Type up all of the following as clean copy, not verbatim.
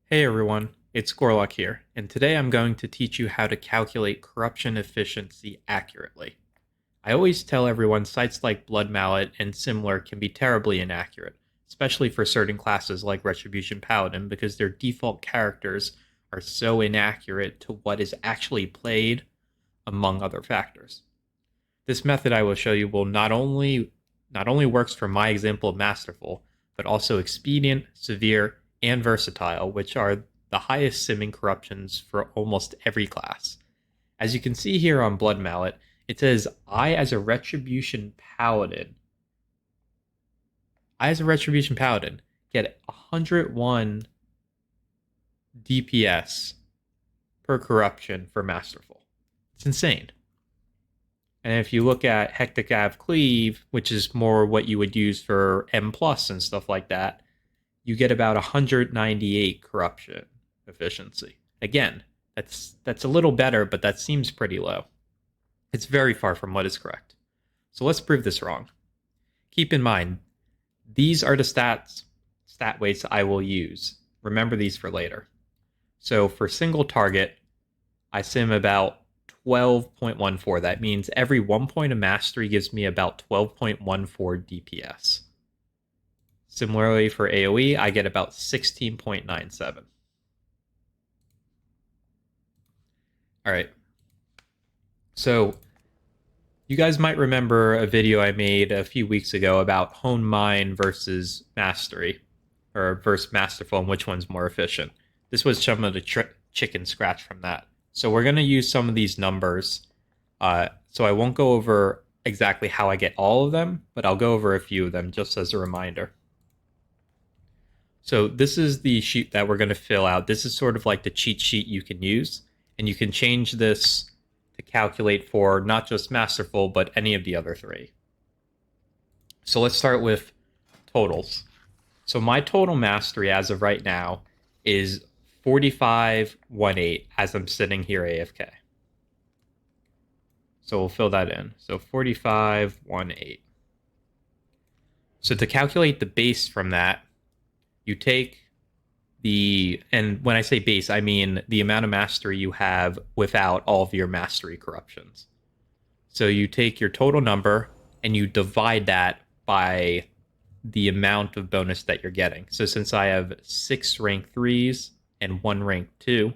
Hey everyone, it's Gorlock here, and today I'm going to teach you how to calculate corruption efficiency accurately. I always tell everyone sites like Blood Mallet and similar can be terribly inaccurate, especially for certain classes like Retribution Paladin, because their default characters are so inaccurate to what is actually played, among other factors. This method I will show you will not only works for my example of Masterful, but also Expedient, Severe, and Versatile, which are the highest simming corruptions for almost every class. As you can see here on Blood Mallet, it says as a Retribution Paladin, get 101 DPS per corruption for Masterful. It's insane. And if you look at Hectic Av Cleave, which is more what you would use for M plus and stuff like that, you get about 198 corruption efficiency. Again, that's a little better, but that seems pretty low. It's very far from what is correct. So let's prove this wrong. Keep in mind, these are the stat weights I will use. Remember these for later. So for single target, I sim about 12.14. That means every 1 point of mastery gives me about 12.14 DPS. Similarly for AoE, I get about 16.97. All right. So you guys might remember a video I made a few weeks ago about Hone Mine versus Mastery, or versus Masterful, and which one's more efficient. This was some of the chicken scratch from that. So we're going to use some of these numbers. So I won't go over exactly how I get all of them, but I'll go over a few of them just as a reminder. So this is the sheet that we're going to fill out. This is sort of like the cheat sheet you can use, and you can change this to calculate for not just Masterful, but any of the other three. So let's start with totals. So my total mastery as of right now is 4518 as I'm sitting here AFK. So we'll fill that in. So 4518. So to calculate the base from that, you take and when I say base, I mean the amount of mastery you have without all of your mastery corruptions. So you take your total number and you divide that by the amount of bonus that you're getting. So since I have 6 rank 3s and 1 rank 2,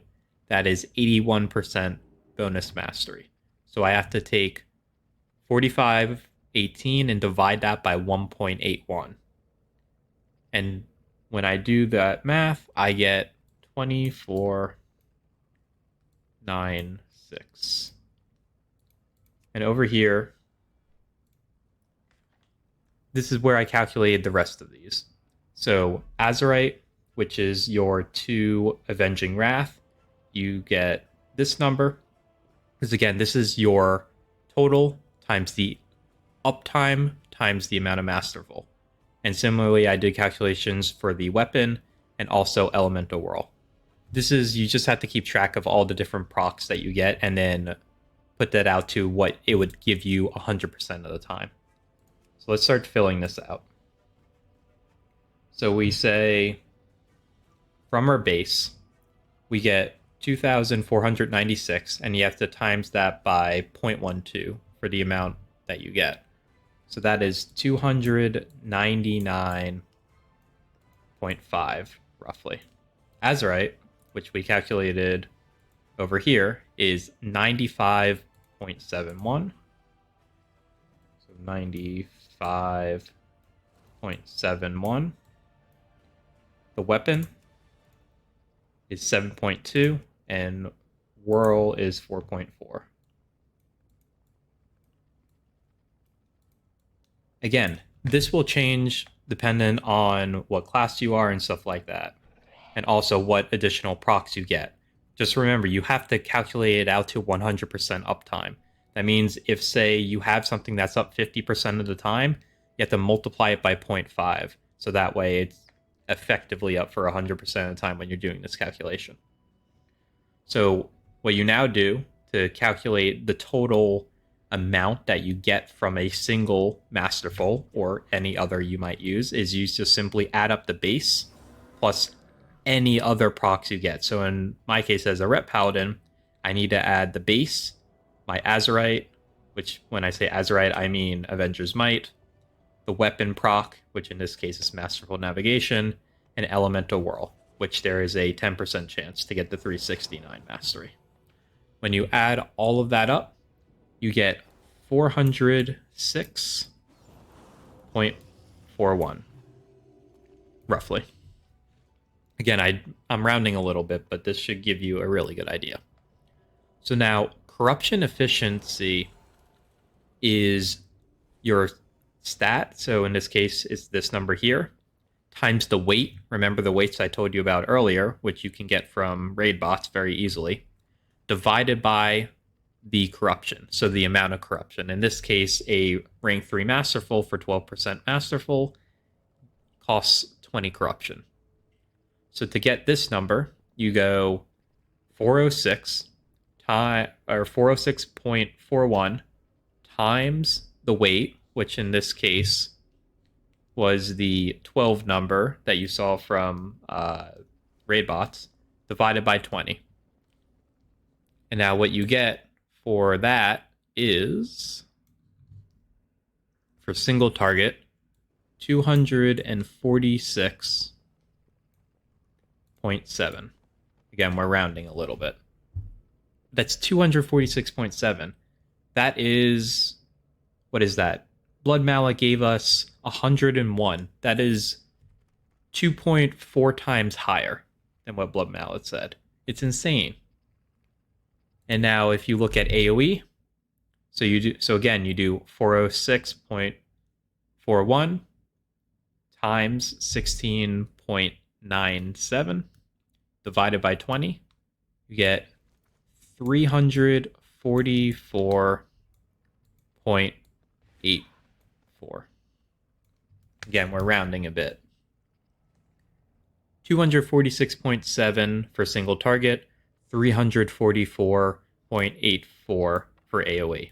that is 81% bonus mastery. So I have to take 4518 and divide that by 1.81. And when I do that math, I get 2496. And over here, this is where I calculated the rest of these. So Azerite, which is your 2 Avenging Wrath, you get this number. Because again, this is your total times the uptime times the amount of Masterful. And similarly, I did calculations for the weapon and also Elemental Whirl. This is, you just have to keep track of all the different procs that you get and then put that out to what it would give you 100% of the time. So let's start filling this out. So we say from our base, we get 2,496, and you have to times that by 0.12 for the amount that you get. So that is 299.5, roughly. Azerite, which we calculated over here, is 95.71. So 95.71. The weapon is 7.2, and Whirl is 4.4. Again, this will change dependent on what class you are and stuff like that, and also what additional procs you get. Just remember, you have to calculate it out to 100% uptime. That means if, say, you have something that's up 50% of the time, you have to multiply it by 0.5. So that way it's effectively up for 100% of the time when you're doing this calculation. So what you now do to calculate the total amount that you get from a single Masterful or any other you might use is you just simply add up the base plus any other procs you get. So in my case, as a rep paladin, I need to add the base, my Azerite, which when I say Azerite, I mean Avenger's Might, the weapon proc, which in this case is Masterful Navigation, and Elemental Whirl, which there is a 10% chance to get the 369 mastery. When you add all of that up, you get 406.41, roughly. Again, I'm rounding a little bit, but this should give you a really good idea. So now, corruption efficiency is your stat. So in this case, it's this number here, times the weight. Remember the weights I told you about earlier, which you can get from raid bots very easily, divided by the corruption. So the amount of corruption. In this case, a rank 3 masterful for 12% masterful costs 20 corruption. So to get this number, you go 406 or 406.41 times the weight, which in this case was the 12 number that you saw from raid bots, divided by 20. And now what you get for that is, for single target, 246.7. Again, we're rounding a little bit. That's 246.7. That is, what is that? Blood Mallet gave us 101. That is 2.4 times higher than what Blood Mallet said. It's insane. And now if you look at AoE, so again, you do 406.41 times 16.97 divided by 20, you get 344.84. Again, we're rounding a bit. 246.7 for single target, 344.84 for AoE.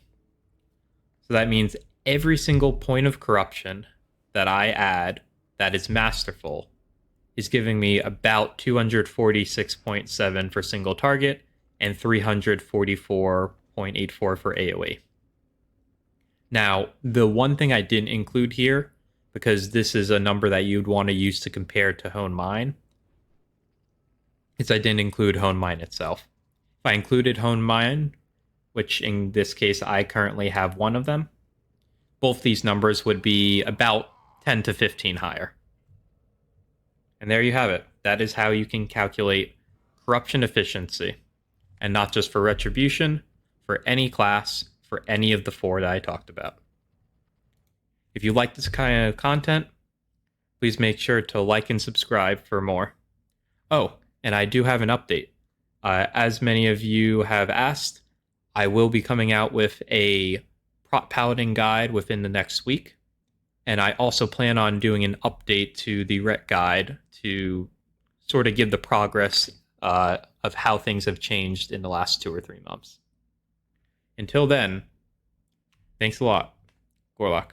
So that means every single point of corruption that I add that is masterful is giving me about 246.7 for single target and 344.84 for AoE. Now, the one thing I didn't include here, because this is a number that you'd want to use to compare to Hone Mine, is I didn't include Hone Mine itself. If I included Hone Mine, which in this case I currently have one of them, both these numbers would be about 10 to 15 higher. And there you have it. That is how you can calculate corruption efficiency. And not just for Retribution, for any class, for any of the four that I talked about. If you like this kind of content, please make sure to like and subscribe for more. Oh, and I do have an update. As many of you have asked, I will be coming out with a prop paladin guide within the next week. And I also plan on doing an update to the Ret guide to sort of give the progress of how things have changed in the last 2 or 3 months. Until then, thanks a lot. Gorlock.